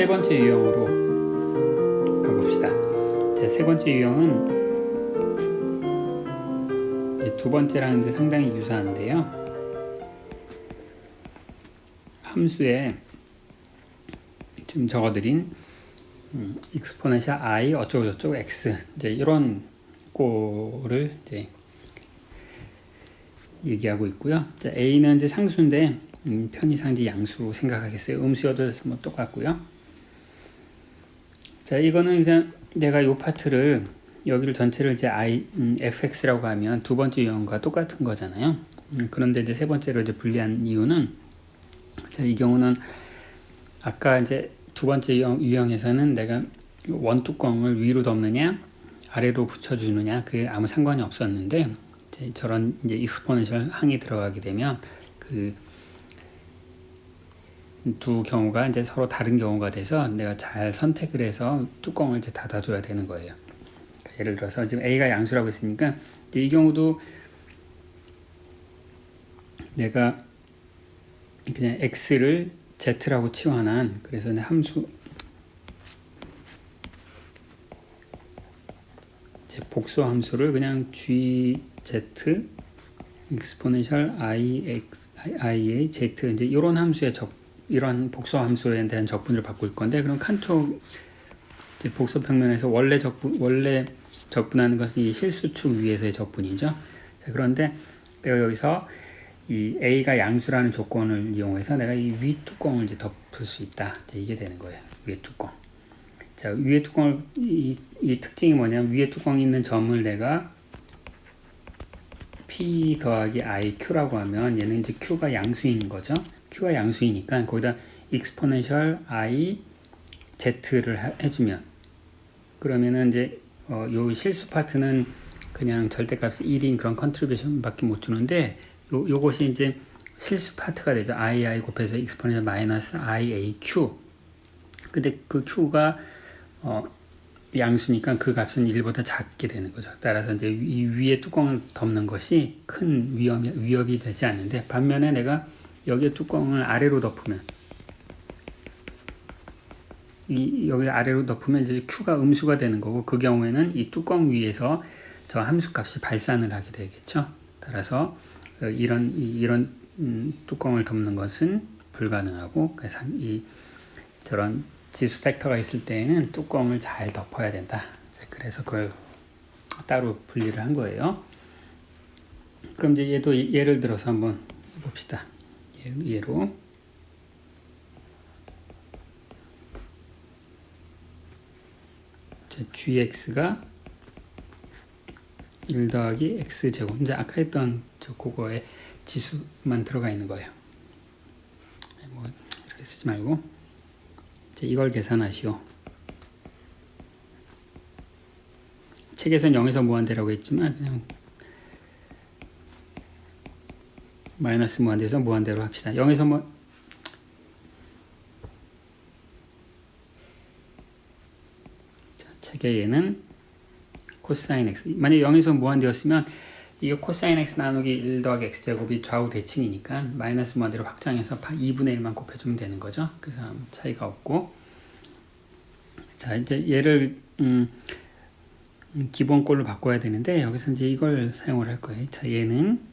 세 번째 유형으로 가봅시다. 제 세 번째 유형은 두 번째랑 이제 상당히 유사한데요. 함수에 지금 적어드린 exponential i 어쩌고 저쩌고 x 이제 이런 꼴을 이제 얘기하고 있고요. 자, a는 이제 상수인데 편의상지 양수 생각하겠어요. 음수여도 뭐 똑같고요. 자, 이거는 그냥 내가 요 파트를 여기를 전체를 이제 fx라고 하면 두 번째 유형과 똑같은 거잖아요. 그런데 이제 세 번째로 이제 분리한 이유는 자, 이 경우는 아까 이제 두 번째 유형에서는 내가 원뚜껑을 위로 덮느냐 아래로 붙여주느냐 그게 아무 상관이 없었는데 이제 저런 이제 익스포넨셜 항이 들어가게 되면 그 두 경우가 이제 서로 다른 경우가 돼서 내가 잘 선택을 해서 뚜껑을 이제 닫아줘야 되는 거예요. 그러니까 예를 들어서 지금 A가 양수라고 했으니까 이 경우도 내가 그냥 X를 Z라고 치환한 그래서 함수 복수 함수를 그냥 GZ exponential i의 Z 이제 이런 함수의 이런 복수 함수에 대한 적분을 바꿀 건데 그럼 칸토 복수 평면에서 원래 적분하는 것은 이 실수축 위에서의 적분이죠. 자, 그런데 내가 여기서 이 A가 양수라는 조건을 이용해서 내가 이 위 뚜껑을 이제 덮을 수 있다. 이게 되는 거예요. 위에 뚜껑. 자, 위에 뚜껑을 이 특징이 뭐냐면 위에 뚜껑이 있는 점을 내가 P 더하기 IQ라고 하면 얘는 이제 Q가 양수인 거죠. Q가 양수이니까 거기다 exponential I Z를 해주면 그러면은 이제 요 실수 파트는 그냥 절대값이 1인 그런 컨트리뷰션 밖에 못 주는데 요것이 이제 실수 파트가 되죠. II 곱해서 exponential 마이너스 IAQ. 근데 그 Q가 양수니까 그 값은 1보다 작게 되는 거죠. 따라서 이제 이 위에 뚜껑을 덮는 것이 큰 위협이 되지 않는데 반면에 내가 여기에 뚜껑을 아래로 덮으면 여기 아래로 덮으면 이제 Q가 음수가 되는 거고 그 경우에는 이 뚜껑 위에서 저 함수 값이 발산을 하게 되겠죠. 따라서 이런 뚜껑을 덮는 것은 불가능하고 그래서 저런 지수 팩터가 있을 때에는 뚜껑을 잘 덮어야 된다. 그래서 그걸 따로 분리를 한 거예요. 그럼 이제 얘도 예를 들어서 한번 봅시다. 예로 gx가 1 더하기 x제곱 이제 아까 했던 그거에 지수만 들어가 있는 거예요. 뭐 이렇게 쓰지 말고 이걸 계산하시오. 책에서는 0에서 무한대라고 했지만 그냥 마이너스 무한대에서 무한대로 합시다. 0에서 책에 얘는 코사인 x 만약 0에서 무한대였으면 이거 코사인 x 나누기 1 더하기 x제곱이 좌우 대칭이니까 마이너스 무한대로 확장해서 2분의 1만 곱해주면 되는 거죠. 그래서 차이가 없고 자 이제 얘를 기본꼴로 바꿔야 되는데 여기서 이제 이걸 사용을 할 거예요. 자 얘는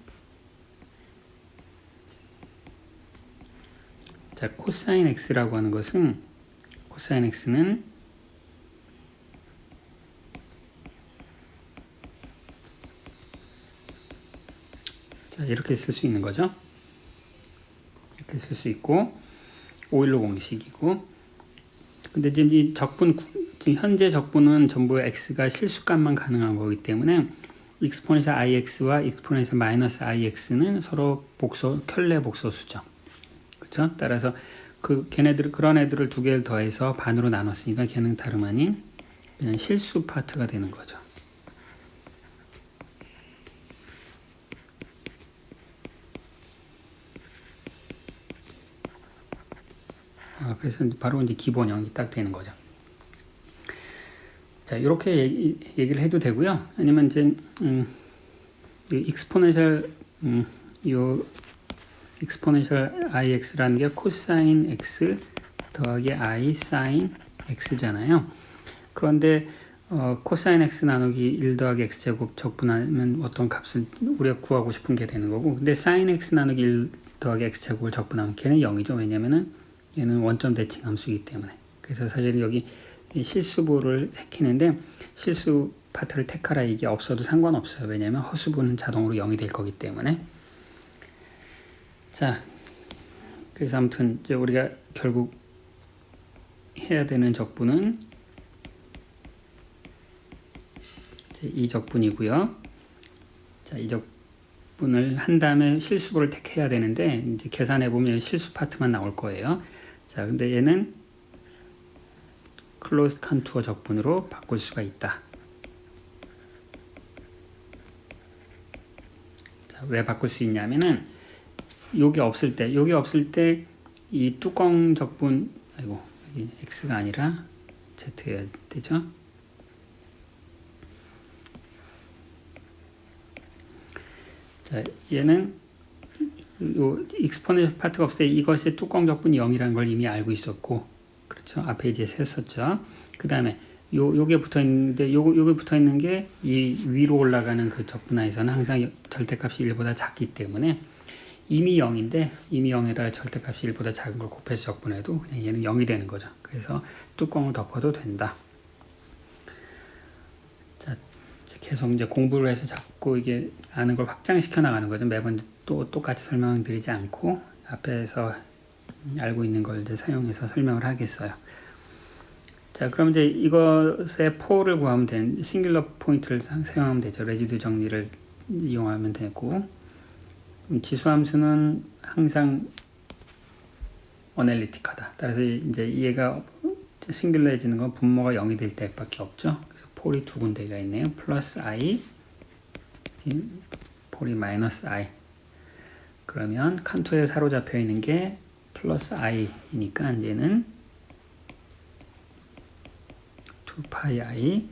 자 코사인 x라고 하는 것은 코사인 x는 자 이렇게 쓸 수 있는 거죠. 이렇게 쓸 수 있고 오일러 공식이고 근데 지금 이 지금 현재 적분은 전부 x가 실수값만 가능한 거기 때문에 exponential ix와 exponential 마이너스 ix는 서로 켤레 복소수죠. 그렇죠? 따라서 그런 애들을 두 개를 더해서 반으로 나눴으니까 걔는 다름 아닌 그냥 실수 파트가 되는 거죠. 그래서 바로 이제 기본형이 딱 되는 거죠. 자, 이렇게 얘기를 해도 되고요. 아니면 이제 exponential exponential ix라는 게 코사인 x 더하기 I sin x잖아요. 그런데 코사인 x 나누기 1 더하기 x제곱 적분하면 어떤 값을 우리가 구하고 싶은 게 되는 거고, 근데 sin x 나누기 1 더하기 x제곱을 적분하면 걔는 0이죠. 왜냐면은 얘는 원점 대칭 함수이기 때문에. 그래서 사실 여기 실수부를 택했는데 실수 파트를 택하라 이게 없어도 상관없어요. 왜냐면 허수부는 자동으로 0이 될 거기 때문에. 자, 그래서 아무튼 이제 우리가 결국 해야 되는 적분은 이 적분이고요. 자, 이 적분을 한 다음에 실수부를 택해야 되는데 이제 계산해 보면 실수 파트만 나올 거예요. 자, 근데 얘는 클로즈드 컨투어 적분으로 바꿀 수가 있다. 자, 왜 바꿀 수 있냐면은 요게 없을 때 이 뚜껑 적분, 아이고, 여기 x가 아니라 z여야 되죠. 자, 얘는 요 익스포넨셜 파트가 없을 때 이것의 뚜껑 적분이 0이라는 걸 이미 알고 있었고, 그렇죠. 앞에 이제 했었죠. 그 다음에 요게 붙어 있는데 요게 붙어 있는 게 이 위로 올라가는 그 적분하에서는 항상 절대값이 1보다 작기 때문에 이미 0인데 이미 0에다가 절대값이 1보다 작은 걸 곱해서 적분해도 그냥 얘는 0이 되는 거죠. 그래서 뚜껑을 덮어도 된다. 자, 계속 이제 공부를 해서 자꾸 이게 아는 걸 확장시켜 나가는 거죠. 매번 또 똑같이 설명드리지 않고 앞에서 알고 있는 걸 이제 사용해서 설명을 하겠어요. 자, 그럼 이제 이것의 포를 구하면 되는 싱귤러 포인트를 사용하면 되죠. 레지두 정리를 이용하면 되고, 지수함수는 항상 어널리틱하다. 따라서 이제 얘가 싱귤러해지는 건 분모가 0이 될 때밖에 없죠. 그래서 폴이 두 군데가 있네요. 플러스 i, 폴이 마이너스 i. 그러면 칸토에 사로잡혀 있는 게 플러스 i니까 얘는 2파이 i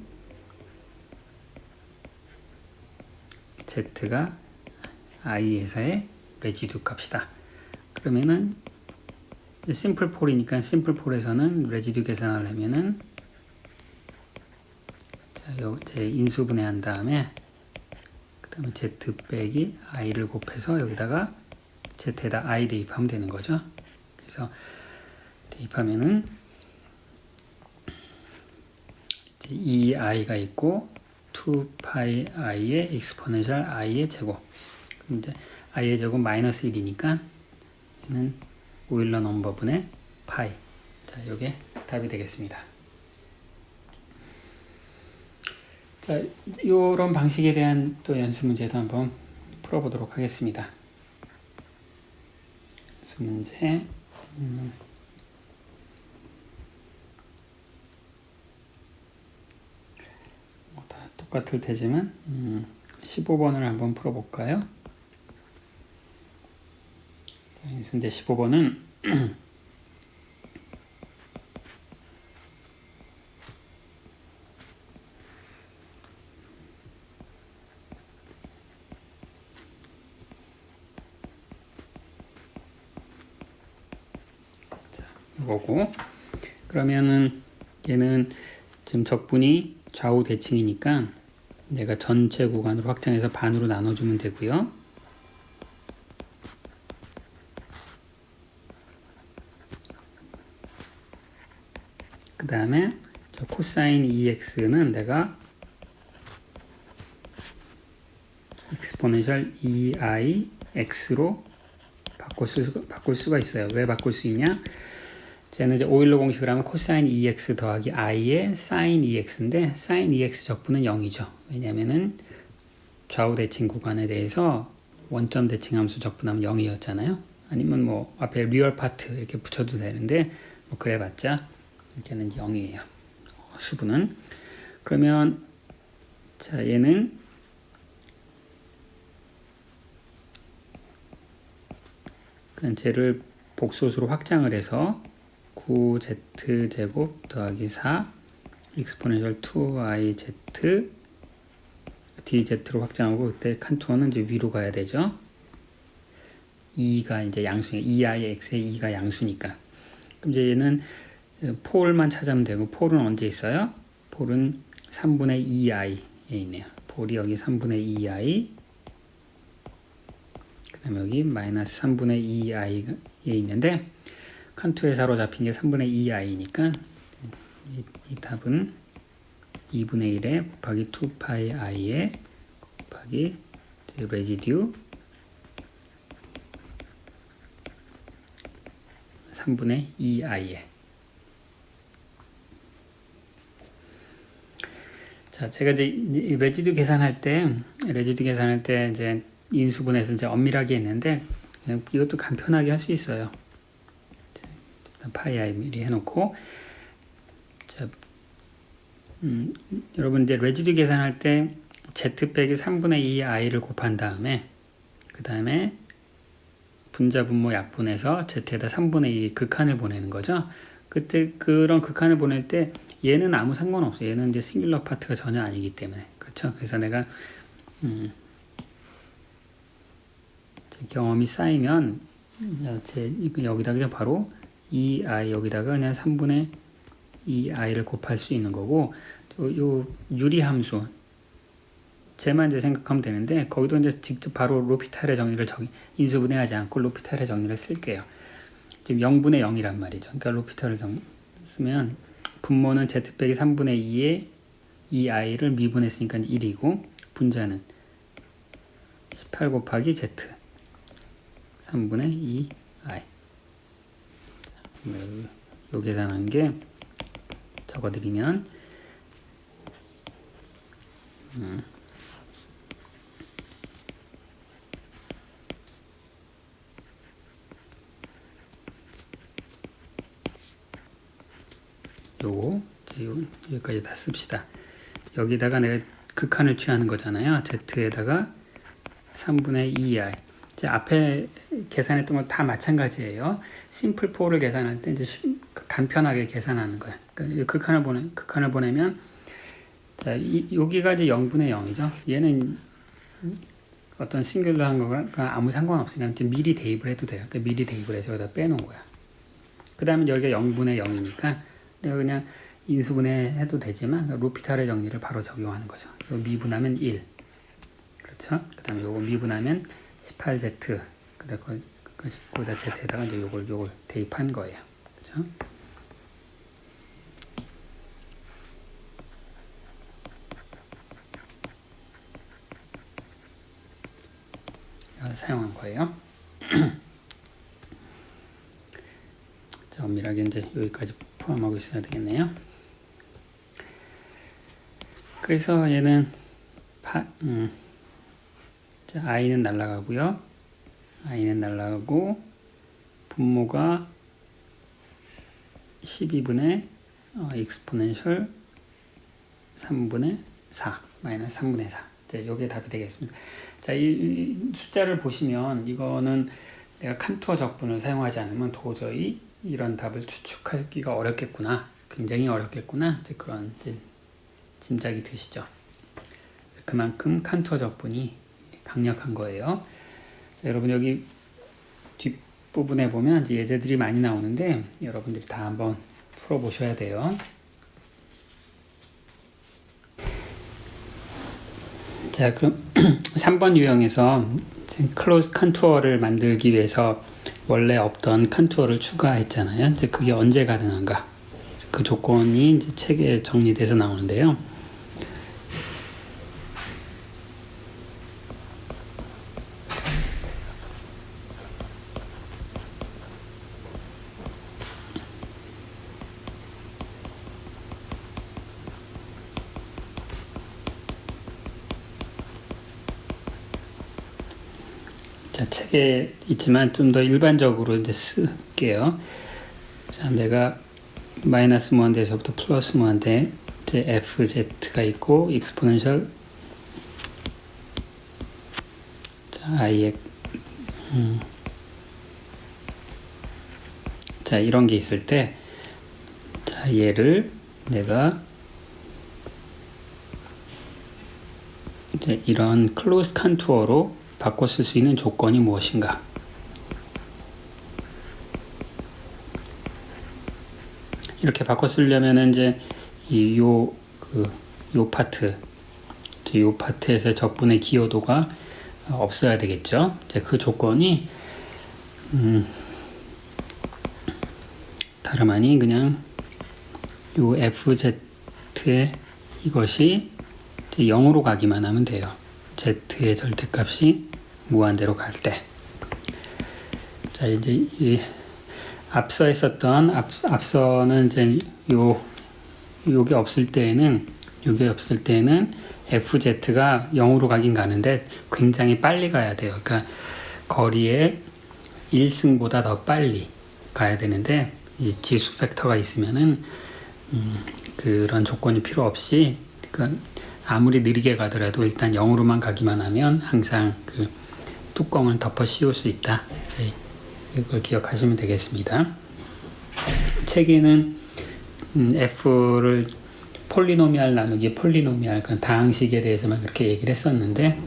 z가 i에서의 레지두 값이다. 그러면은 심플 폴이니까 심플 폴에서는 레지두 계산을 하면은 자, 요 제 인수분해한 다음에 그 다음에 z 빼기 i를 곱해서 여기다가 z에다 i 대입하면 되는 거죠. 그래서 대입하면은 이제 2i가 있고 2파이 i의 익스포넨셜 i의 제곱. 이제 i의 제곱 마이너스 1이니까 얘는 오일러 넘버분의 파이. 자, 요게 답이 되겠습니다. 자, 요런 방식에 대한 또 연습 문제도 한번 풀어보도록 하겠습니다. 연습 문제 다 똑같을 테지만 15번을 한번 풀어볼까요? 이제 15번은 이거고, 그러면은 얘는 지금 적분이 좌우 대칭이니까 내가 전체 구간으로 확장해서 반으로 나눠주면 되고요. 그 다음에 코사인 2x는 내가 익스포넨셜 2ix로 바꿀 수가 있어요. 왜 바꿀 수 있냐? 쟤는 이제 오일러 공식을 하면 코사인 2x 더하기 i의 사인 2x인데 사인 2x 적분은 0이죠. 왜냐면은 좌우 대칭 구간에 대해서 원점 대칭 함수 적분하면 0이었잖아요. 아니면 뭐 앞에 리얼 파트 이렇게 붙여도 되는데 뭐 그래봤자 이렇게는 0이에요. 수분은. 그러면 자, 얘는 그냥 쟤를 복소수로 확장을 해서 9z제곱 더하기 4 익스포넨셜 2iz dz로 확장하고, 그때 칸투어는 이제 위로 가야 되죠. 2가 이제 양수예요. 2i의 x의 2가 양수니까. 그럼 이제 얘는 폴만 찾으면 되고, 폴은 언제 있어요? 폴은 3분의 2i에 있네요. 폴이 여기 3분의 2i, 그 다음에 여기 마이너스 3분의 2i에 있는데, 칸투에 사로잡힌 게 3분의 2i니까 이 답은 2분의 1에 곱하기 2파이 i에 곱하기 레지듀 3분의 2i에. 자, 제가 이제 레지듀 계산할 때 이제 인수분해서 이제 엄밀하게 했는데, 그냥 이것도 간편하게 할 수 있어요. 파이 i 미리 해놓고, 자, 여러분 이제 레지듀 계산할 때 z 빼기 3분의 2 i를 곱한 다음에, 그 다음에 분자 분모 약분해서 z에다 3분의 2 극한을 보내는 거죠. 그때 그런 극한을 보낼 때 얘는 아무 상관없어요. 얘는 이제 싱귤러 파트가 전혀 아니기 때문에. 그렇죠? 그래서 내가 경험이 쌓이면 여기다 그냥 바로 2i 여기다가 그냥 3분의 2i를 곱할 수 있는 거고, 요 유리함수 쟤만 이제 생각하면 되는데, 거기도 이제 직접 바로 로피탈의 정의를 인수분해하지 않고 로피탈의 정의를 쓸게요. 지금 0분의 0이란 말이죠. 그러니까 로피탈을 쓰면 분모는 z 빼기 3분의 2에 2i를 미분했으니까 1이고, 분자는 18 곱하기 z 3분의 2i. 요 계산한 게 적어드리면 요거 여기까지 다 씁시다. 여기다가 내가 극한을 취하는 거잖아요. z에다가 3분의 2i. 이제 앞에 계산했던 건 다 마찬가지예요. 심플 포를 계산할 때 이제 간편하게 계산하는 거예요. 그러니까 극한을 보내면, 자, 여기가 이제 0분의 0이죠. 얘는 어떤 싱귤러한 거가 아무 상관없으니까 미리 대입을 해도 돼요. 그러니까 미리 대입을 해서 여기다 빼놓은 거야. 그 다음에 여기가 0분의 0이니까 내가 그냥 인수분해 해도 되지만 로피탈의 정리를 바로 적용하는 거죠. 미분하면 1. 그렇죠? 그 다음에 요거 미분하면 18z. 그 다음에 거기다 z에다가 이제 요걸 대입한 거예요. 그렇죠? 사용한 거예요. 자, 엄밀하게 이제 여기까지 포함하고 있어야 되겠네요. 그래서 얘는 자, i는 날라가고요. i는 날라가고 분모가 12분의 exponential 3분의 4 마이너스 3분의 4. 자, 요게 답이 되겠습니다. 자, 이 숫자를 보시면 이거는 내가 칸투어 적분을 사용하지 않으면 도저히 이런 답을 추측하기가 어렵겠구나, 굉장히 어렵겠구나, 이제 그런 이제 짐작이 드시죠. 그만큼 칸투어 적분이 강력한 거예요. 자, 여러분 여기 뒷부분에 보면 이제 예제들이 많이 나오는데 여러분들이 다 한번 풀어보셔야 돼요. 자, 그럼 3번 유형에서 클로즈 칸투어를 만들기 위해서 원래 없던 칸투어를 추가했잖아요. 이제 그게 언제 가능한가? 그 조건이 이제 책에 정리돼서 나오는데요. 자, 책에 있지만 좀 더 일반적으로 이제 쓸게요. 자, 내가 마이너스 무한대에서부터 플러스 무한대 이제 fz가 있고 익스포넨셜 자, i의 자, 이런 게 있을 때, 자, 얘를 내가 이제 이런 클로즈 칸투어로 바꿔 쓸 수 있는 조건이 무엇인가? 이렇게 바꿔 쓰려면은 이제 요 파트에서 적분의 기여도가 없어야 되겠죠. 이제 그 조건이 다름 아닌 그냥 요 FZ의 이것이 이제 0으로 가기만 하면 돼요. Z의 절대값이 무한대로 갈 때. 자, 이제 이 앞서 했었던 앞서는 이제 요게 없을 때에는 FZ가 0으로 가긴 가는데 굉장히 빨리 가야 돼요. 그러니까 거리의 1승보다 더 빨리 가야 되는데 이 지수 섹터가 있으면은 그런 조건이 필요 없이 그러니까 아무리 느리게 가더라도 일단 0으로만 가기만 하면 항상 그 뚜껑을 덮어 씌울 수 있다. 이걸 기억하시면 되겠습니다. 책에는 F를 폴리노미알 나누기 폴리노미알 그 다항식에 대해서만 그렇게 얘기를 했었는데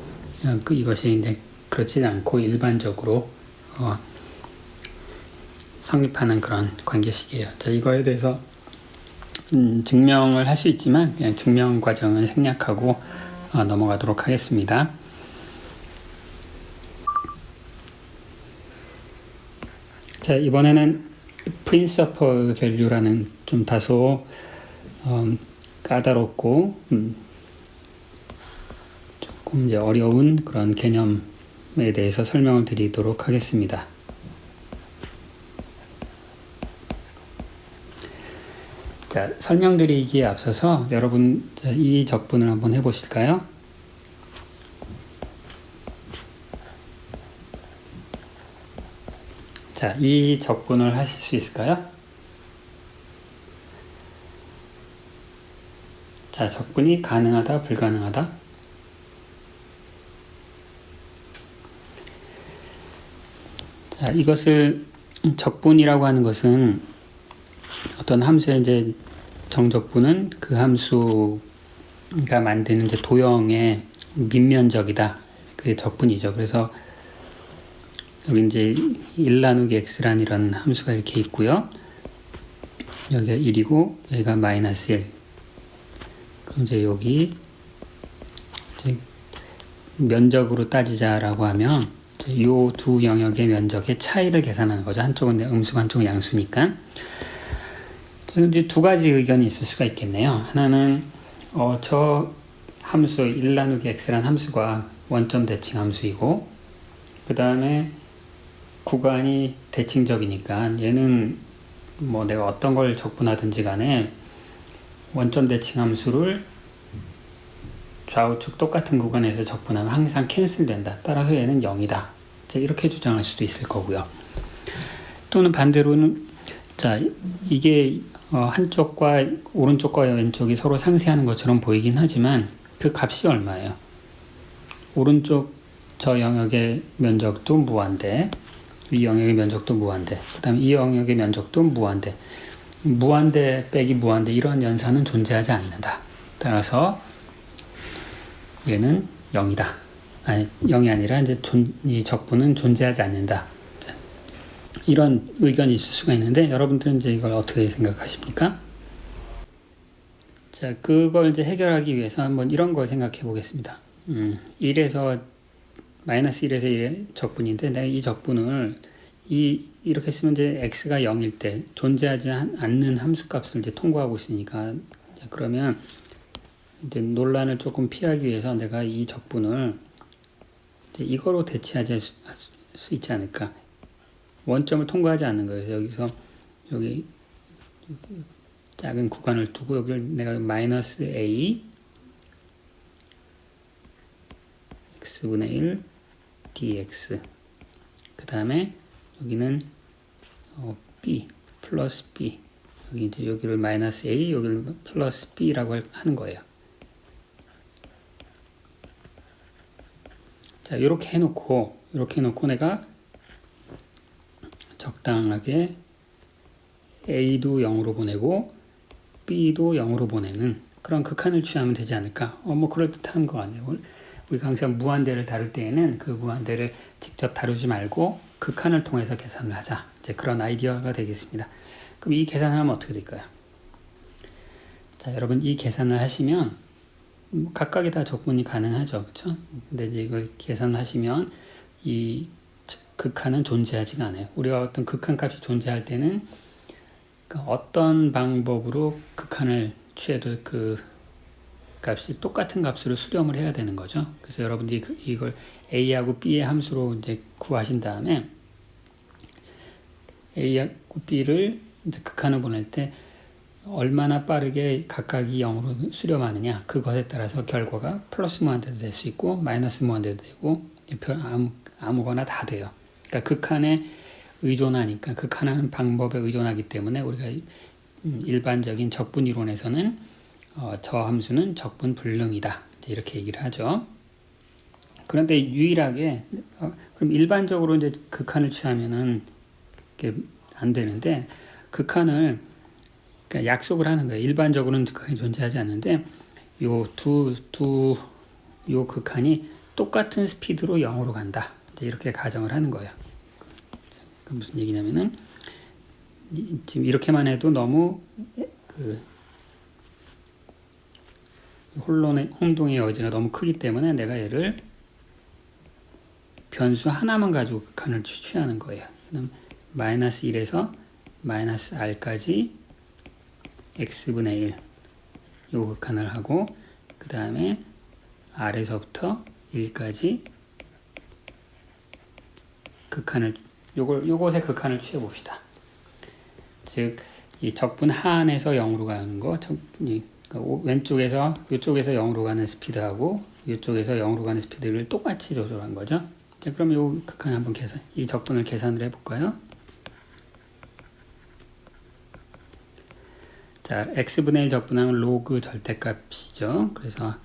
이것이 이제 그렇지 않고 일반적으로 성립하는 그런 관계식이에요. 자, 이거에 대해서 증명을 할 수 있지만 그냥 증명 과정은 생략하고 넘어가도록 하겠습니다. 자, 이번에는 principal value라는 좀 다소 까다롭고 조금 이제 어려운 그런 개념에 대해서 설명을 드리도록 하겠습니다. 자, 설명드리기에 앞서서 여러분 이 적분을 한번 해보실까요? 자, 이 적분을 하실 수 있을까요? 자, 적분이 가능하다, 불가능하다? 자, 이것을 적분이라고 하는 것은 어떤 함수의 이제 정적분은 그 함수가 만드는 이제 도형의 밑면적이다. 그게 적분이죠. 그래서 여기 이제 1 나누기 x란 이런 함수가 이렇게 있고요. 여기가 1이고 여기가 마이너스 1. 그럼 이제 여기 이제 면적으로 따지자라고 하면 이 두 영역의 면적의 차이를 계산하는 거죠. 한쪽은 음수고 한쪽은 양수니까. 이제 두 가지 의견이 있을 수가 있겠네요. 하나는 저 함수 1 나누기 x란 함수가 원점 대칭 함수이고 그 다음에 구간이 대칭적이니까 얘는 뭐 내가 어떤 걸 적분하든지 간에 원점 대칭 함수를 좌우측 똑같은 구간에서 적분하면 항상 캔슬된다. 따라서 얘는 0이다. 이렇게 주장할 수도 있을 거고요. 또는 반대로는 자, 이게 한쪽과 오른쪽과 왼쪽이 서로 상쇄하는 것처럼 보이긴 하지만 그 값이 얼마예요? 오른쪽 저 영역의 면적도 무한대, 이 영역의 면적도 무한대, 그 다음에 이 영역의 면적도 무한대, 무한대 빼기 무한대 이런 연산은 존재하지 않는다. 따라서 얘는 0이다. 아니 0이 아니라 이제 이 적분은 존재하지 않는다. 이런 의견이 있을 수가 있는데 여러분들은 이제 이걸 어떻게 생각하십니까? 자, 그걸 이제 해결하기 위해서 한번 이런 걸 생각해 보겠습니다. 1에서 마이너스 1에서 1의 적분인데 내가 이 적분을 이렇게 쓰면 이제 x가 0일 때 존재하지 않는 함수값을 이제 통과하고 있으니까 그러면 이제 논란을 조금 피하기 위해서 내가 이 적분을 이제 이거로 대체하지 수 있지 않을까? 원점을 통과하지 않는 거예요. 여기서 여기 작은 구간을 두고 여기를 내가 마이너스 a x분의 1 dx 그 다음에 여기는 b 플러스 b 여기 이제 여기를 마이너스 a 여기를 플러스 b라고 하는 거예요. 자, 이렇게 해놓고 내가 적당하게 a도 0으로 보내고 b도 0으로 보내는 그런 극한을 취하면 되지 않을까? 뭐 그럴듯한 거 아니에요. 우리가 항상 무한대를 다룰 때에는 그 무한대를 직접 다루지 말고 극한을 통해서 계산을 하자. 이제 그런 아이디어가 되겠습니다. 그럼 이 계산을 하면 어떻게 될까요? 자, 여러분 이 계산을 하시면 각각이 다 적분이 가능하죠, 그렇죠? 근데 이제 이걸 계산하시면 이 극한은 존재하지가 않아요. 우리가 어떤 극한 값이 존재할 때는 어떤 방법으로 극한을 취해도 그 값이 똑같은 값으로 수렴을 해야 되는 거죠. 그래서 여러분들이 이걸 A하고 B의 함수로 이제 구하신 다음에 A하고 B를 이제 극한을 보낼 때 얼마나 빠르게 각각이 0으로 수렴하느냐, 그것에 따라서 결과가 플러스 무한대도 될 수 있고 마이너스 무한대도 되고 아무거나 다 돼요. 그러니까 극한에 의존하니까, 극한하는 방법에 의존하기 때문에 우리가 일반적인 적분 이론에서는 저 함수는 적분 불능이다, 이렇게 얘기를 하죠. 그런데 유일하게 그럼 일반적으로 이제 극한을 취하면은 이게 안 되는데, 극한을 그러니까 약속을 하는 거예요. 일반적으로는 극한이 존재하지 않는데 요 극한이 똑같은 스피드로 0으로 간다, 이제 이렇게 가정을 하는 거예요. 무슨 얘기냐면은 지금 이렇게만 해도 너무 그 혼동의 여지가 너무 크기 때문에 내가 얘를 변수 하나만 가지고 극한을 취하는 거예요. 마이너스 1에서 마이너스 r까지 x분의 1 요 극한을 하고, 그 다음에 r에서부터 1까지 극한을 요것의 극한을 취해 봅시다. 즉 이 적분 하안에서 0으로 가는 거, 왼쪽에서 이쪽에서 0으로 가는 스피드하고 이쪽에서 0으로 가는 스피드를 똑같이 조절한 거죠. 자, 그럼 요 극한 한번 이 적분을 계산을 해볼까요? 자, x분의 1 적분하면 로그 절대값이죠. 그래서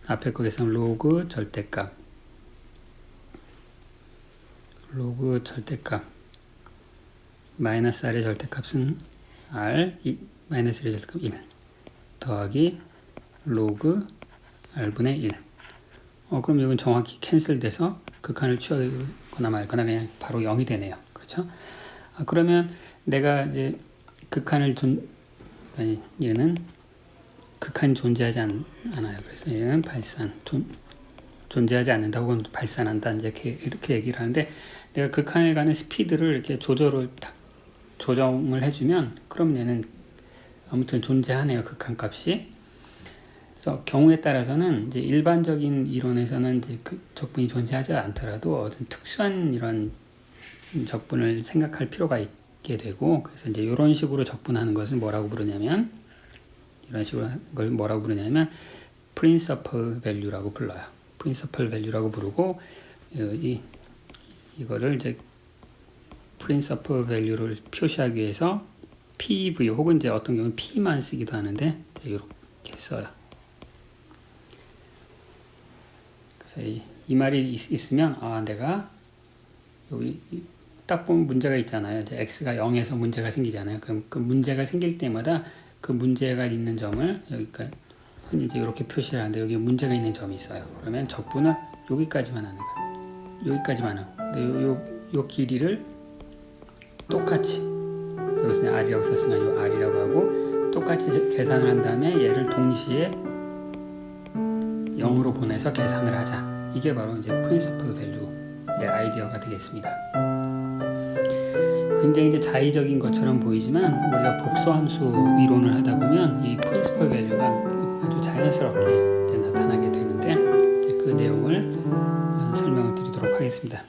앞에 거 계산하면 로그 절대값 마이너스 r의 절대값은 r, 마이너스 1의 절대값 1 더하기 로그 r분의 1. 그럼 이건 정확히 캔슬돼서 극한을 취하거나 말거나 그냥 바로 0이 되네요. 그렇죠? 그러면 내가 이제 얘는 극한이 존재하지 않아요. 그래서 얘는 존재하지 않는다 혹은 발산한다, 이제 이렇게 얘기를 하는데, 내가 극한을 가는 스피드를 이렇게 조정을 해주면 그럼 얘는 아무튼 존재하네요, 극한 값이. 그래서 경우에 따라서는 이제 일반적인 이론에서는 이제 적분이 존재하지 않더라도 어떤 특수한 이런 적분을 생각할 필요가 있게 되고, 그래서 이제 이런 식으로 적분하는 것을 뭐라고 부르냐면 principal value라고 불러요. principal value라고 부르고, 이거를 이제 principal value를 표시하기 위해서 PV 혹은 이제 어떤 경우는 P만 쓰기도 하는데 이렇게 써요. 그래서 이 말이 있으면 내가 여기 딱 보면 문제가 있잖아요. 이제 x가 0에서 문제가 생기잖아요. 그럼 그 문제가 생길 때마다 그 문제가 있는 점을 여기까지 이제 이렇게 표시를 하는데, 여기 문제가 있는 점이 있어요. 그러면 적분을 여기까지만 하는 거예요. 여기까지만 하고, 요 길이를 똑같이, 여기서 r이라고 썼으니까 요 r이라고 하고 똑같이 계산을 한 다음에 얘를 동시에 0으로 보내서 계산을 하자. 이게 바로 이제 principal value의 아이디어가 되겠습니다. 굉장히 이제 자의적인 것처럼 보이지만 우리가 복수함수 이론을 하다 보면 이 principal value가 아주 자연스럽게 나타나게 되는데, 이제 그 내용을 설명을 드리도록 하겠습니다.